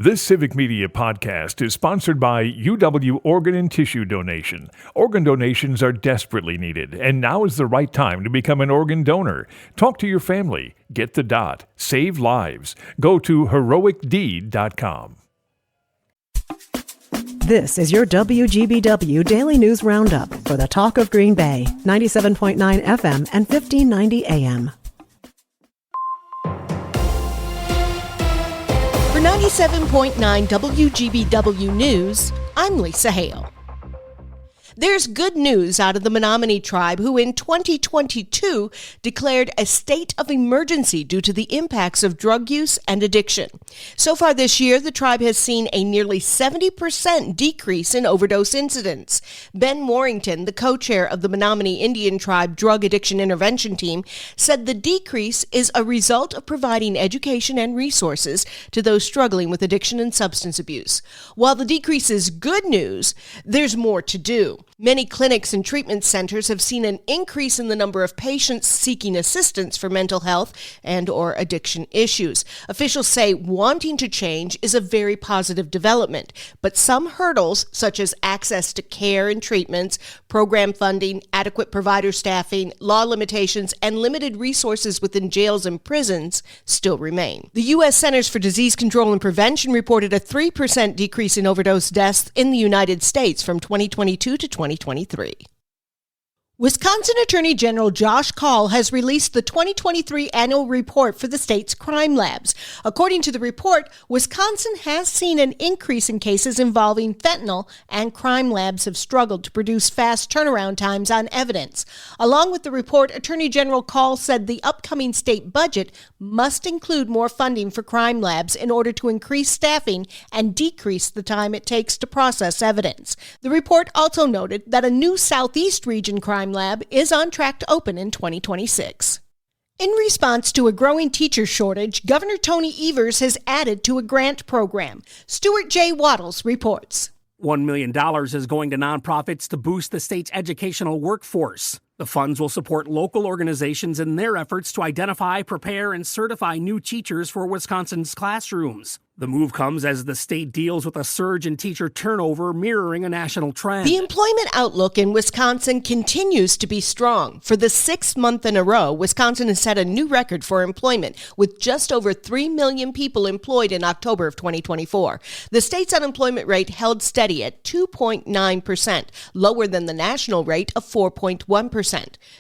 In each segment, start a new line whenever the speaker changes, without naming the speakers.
This Civic Media podcast is sponsored by UW Organ and Tissue Donation. Organ donations are desperately needed, and now is the right time to become an organ donor. Talk to your family. Get the dot. Save lives. Go to heroicdeed.com.
This is your WGBW Daily News Roundup for the Talk of Green Bay, 97.9 FM and 1590 AM.
For 97.9 WGBW News, I'm Lisa Hale. There's good news out of the Menominee tribe, who in 2022 declared a state of emergency due to the impacts of drug use and addiction. So far this year, the tribe has seen a nearly 70% decrease in overdose incidents. Ben Warrington, the co-chair of the Menominee Indian Tribe Drug Addiction Intervention Team, said the decrease is a result of providing education and resources to those struggling with addiction and substance abuse. While the decrease is good news, there's more to do. Many clinics and treatment centers have seen an increase in the number of patients seeking assistance for mental health and/or addiction issues. Officials say wanting to change is a very positive development, but some hurdles, such as access to care and treatments, program funding, adequate provider staffing, law limitations, and limited resources within jails and prisons, still remain. The U.S. Centers for Disease Control and Prevention reported a 3% decrease in overdose deaths in the United States from 2022 to 2023. Wisconsin Attorney General Josh Kaul has released the 2023 annual report for the state's crime labs. According to the report, Wisconsin has seen an increase in cases involving fentanyl, and crime labs have struggled to produce fast turnaround times on evidence. Along with the report, Attorney General Kaul said the upcoming state budget must include more funding for crime labs in order to increase staffing and decrease the time it takes to process evidence. The report also noted that a new Southeast region crime lab is on track to open in 2026. In response to a growing teacher shortage, Governor Tony Evers has added to a grant program. Stuart J. Waddles reports.
$1 million is going to nonprofits to boost the state's educational workforce. The funds will support local organizations in their efforts to identify, prepare, and certify new teachers for Wisconsin's classrooms. The move comes as the state deals with a surge in teacher turnover, mirroring a national trend.
The employment outlook in Wisconsin continues to be strong. For the sixth month in a row, Wisconsin has set a new record for employment, with just over 3 million people employed in October of 2024. The state's unemployment rate held steady at 2.9%, lower than the national rate of 4.1%.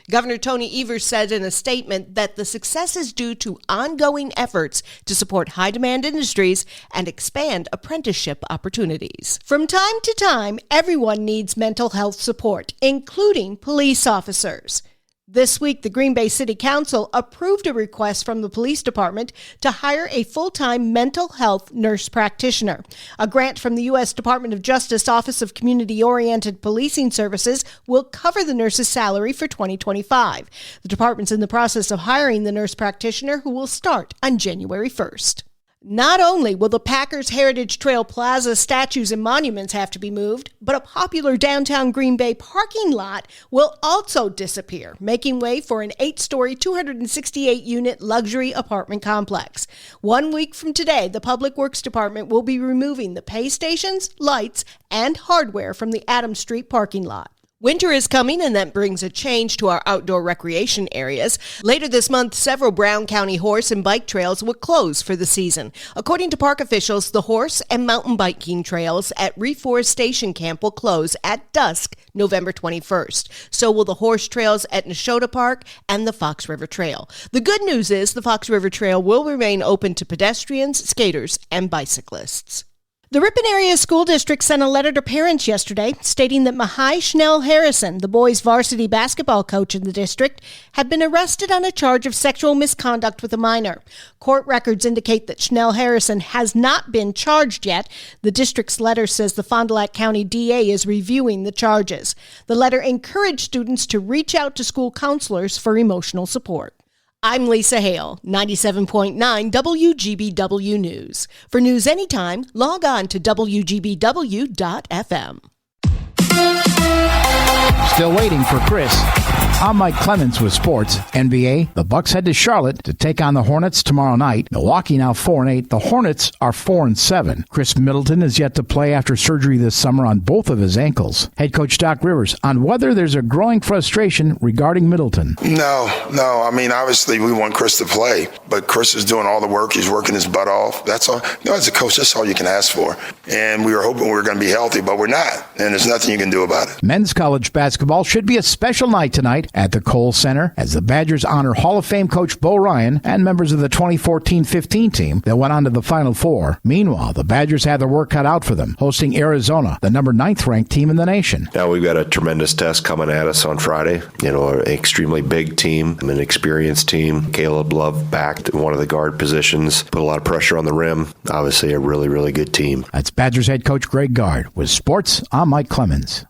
Governor Tony Evers said in a statement that the success is due to ongoing efforts to support high-demand industries and expand apprenticeship opportunities. From time to time, everyone needs mental health support, including police officers. This week, the Green Bay City Council approved a request from the police department to hire a full-time mental health nurse practitioner. A grant from the U.S. Department of Justice Office of Community-Oriented Policing Services will cover the nurse's salary for 2025. The department's in the process of hiring the nurse practitioner, who will start on January 1st. Not only will the Packers Heritage Trail Plaza statues and monuments have to be moved, but a popular downtown Green Bay parking lot will also disappear, making way for an 8-story, 268-unit luxury apartment complex. 1 week from today, the Public Works Department will be removing the pay stations, lights, and hardware from the Adams Street parking lot. Winter is coming, and that brings a change to our outdoor recreation areas. Later this month, several Brown County horse and bike trails will close for the season. According to park officials, the horse and mountain biking trails at Reforestation Camp will close at dusk November 21st. So will the horse trails at Neshota Park and the Fox River Trail. The good news is the Fox River Trail will remain open to pedestrians, skaters, and bicyclists. The Ripon Area School District sent a letter to parents yesterday stating that Mihai Schnell Harrison, the boys' varsity basketball coach in the district, had been arrested on a charge of sexual misconduct with a minor. Court records indicate that Schnell Harrison has not been charged yet. The district's letter says the Fond du Lac County DA is reviewing the charges. The letter encouraged students to reach out to school counselors for emotional support. I'm Lisa Hale, 97.9 WGBW News. For news anytime, log on to WGBW.FM.
Still waiting for Chris. I'm Mike Clemens with sports. NBA, the Bucks head to Charlotte to take on the Hornets tomorrow night. Milwaukee now 4-8. The Hornets are 4-7. Chris Middleton is yet to play after surgery this summer on both of his ankles. Head coach Doc Rivers on whether there's a growing frustration regarding Middleton.
No. I mean, obviously we want Chris to play, but Chris is doing all the work. He's working his butt off. That's all. As a coach, that's all you can ask for. And we were hoping we were going to be healthy, but we're not. And there's nothing you can do about it.
Men's college basketball should be a special night tonight at the Kohl Center as the Badgers honor Hall of Fame coach Bo Ryan and members of the 2014-15 team that went on to the Final Four. Meanwhile, the Badgers have their work cut out for them, hosting Arizona, the number 9th ranked team in the nation.
Now we've got a tremendous test coming at us on Friday. An extremely big team, an experienced team. Caleb Love backed in one of the guard positions, put a lot of pressure on the rim. Obviously a really, really good team.
That's Badgers head coach Greg Gard. With sports, I'm Mike Clemens.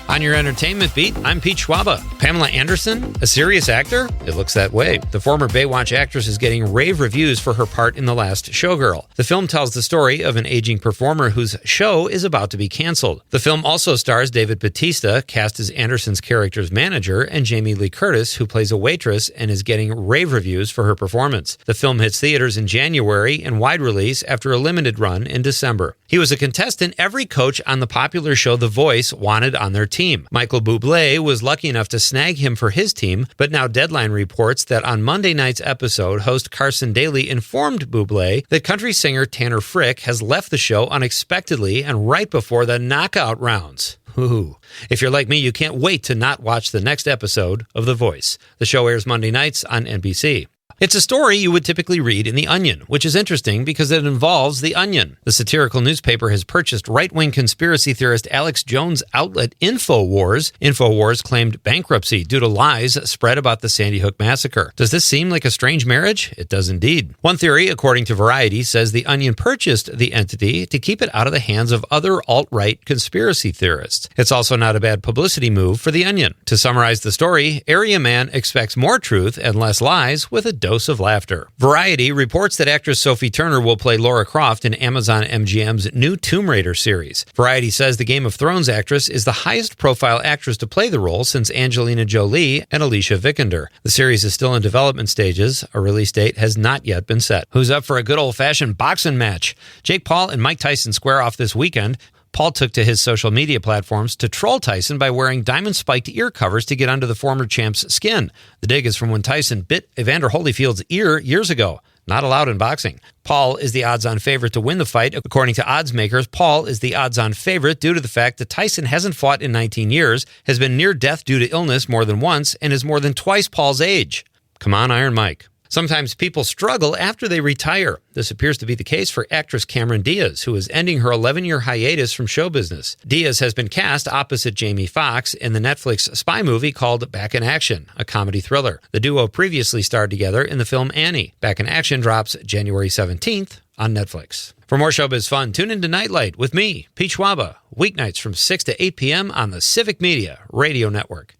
On your entertainment beat, I'm Pete Schwaba. Pamela Anderson, a serious actor? It looks that way. The former Baywatch actress is getting rave reviews for her part in The Last Showgirl. The film tells the story of an aging performer whose show is about to be canceled. The film also stars David Bautista, cast as Anderson's character's manager, and Jamie Lee Curtis, who plays a waitress and is getting rave reviews for her performance. The film hits theaters in January and wide release after a limited run in December. He was a contestant every coach on the popular show The Voice wanted on their team. Michael Bublé was lucky enough to snag him for his team, but now Deadline reports that on Monday night's episode, host Carson Daly informed Bublé that country singer Tanner Frick has left the show unexpectedly and right before the knockout rounds. Ooh. If you're like me, you can't wait to not watch the next episode of The Voice. The show airs Monday nights on NBC. It's a story you would typically read in The Onion, which is interesting because it involves The Onion. The satirical newspaper has purchased right-wing conspiracy theorist Alex Jones' outlet InfoWars. InfoWars claimed bankruptcy due to lies spread about the Sandy Hook massacre. Does this seem like a strange marriage? It does indeed. One theory, according to Variety, says The Onion purchased the entity to keep it out of the hands of other alt-right conspiracy theorists. It's also not a bad publicity move for The Onion. To summarize the story, Area Man expects more truth and less lies with a dose of laughter. Variety reports that actress Sophie Turner will play Lara Croft in Amazon MGM's new Tomb Raider series. Variety says the Game of Thrones actress is the highest profile actress to play the role since Angelina Jolie and Alicia Vikander. The series is still in development stages. A release date has not yet been set. Who's up for a good old-fashioned boxing match? Jake Paul and Mike Tyson square off this weekend. Paul took to his social media platforms to troll Tyson by wearing diamond-spiked ear covers to get under the former champ's skin. The dig is from when Tyson bit Evander Holyfield's ear years ago. Not allowed in boxing. Paul is the odds-on favorite to win the fight. According to odds makers, Paul is the odds-on favorite due to the fact that Tyson hasn't fought in 19 years, has been near death due to illness more than once, and is more than twice Paul's age. Come on, Iron Mike. Sometimes people struggle after they retire. This appears to be the case for actress Cameron Diaz, who is ending her 11-year hiatus from show business. Diaz has been cast opposite Jamie Foxx in the Netflix spy movie called Back in Action, a comedy thriller. The duo previously starred together in the film Annie. Back in Action drops January 17th on Netflix. For more showbiz fun, tune into Nightlight with me, Pete Schwaba, weeknights from 6 to 8 p.m. on the Civic Media Radio Network.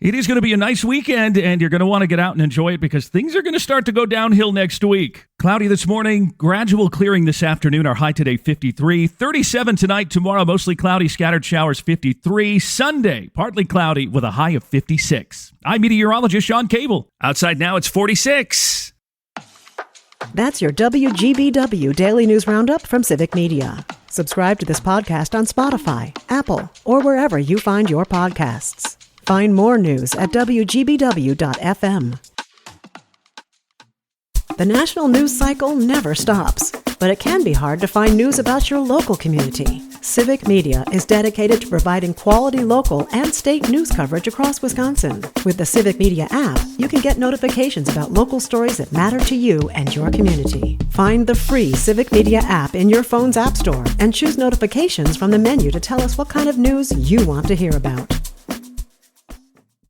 It is going to be a nice weekend, and you're going to want to get out and enjoy it because things are going to start to go downhill next week. Cloudy this morning, gradual clearing this afternoon. Our high today, 53. 37 tonight, tomorrow, mostly cloudy, scattered showers, 53. Sunday, partly cloudy with a high of 56. I'm meteorologist Sean Cable. Outside now, it's 46.
That's your WGBW Daily News Roundup from Civic Media. Subscribe to this podcast on Spotify, Apple, or wherever you find your podcasts. Find more news at WGBW.FM. The national news cycle never stops, but it can be hard to find news about your local community. Civic Media is dedicated to providing quality local and state news coverage across Wisconsin. With the Civic Media app, you can get notifications about local stories that matter to you and your community. Find the free Civic Media app in your phone's app store and choose notifications from the menu to tell us what kind of news you want to hear about.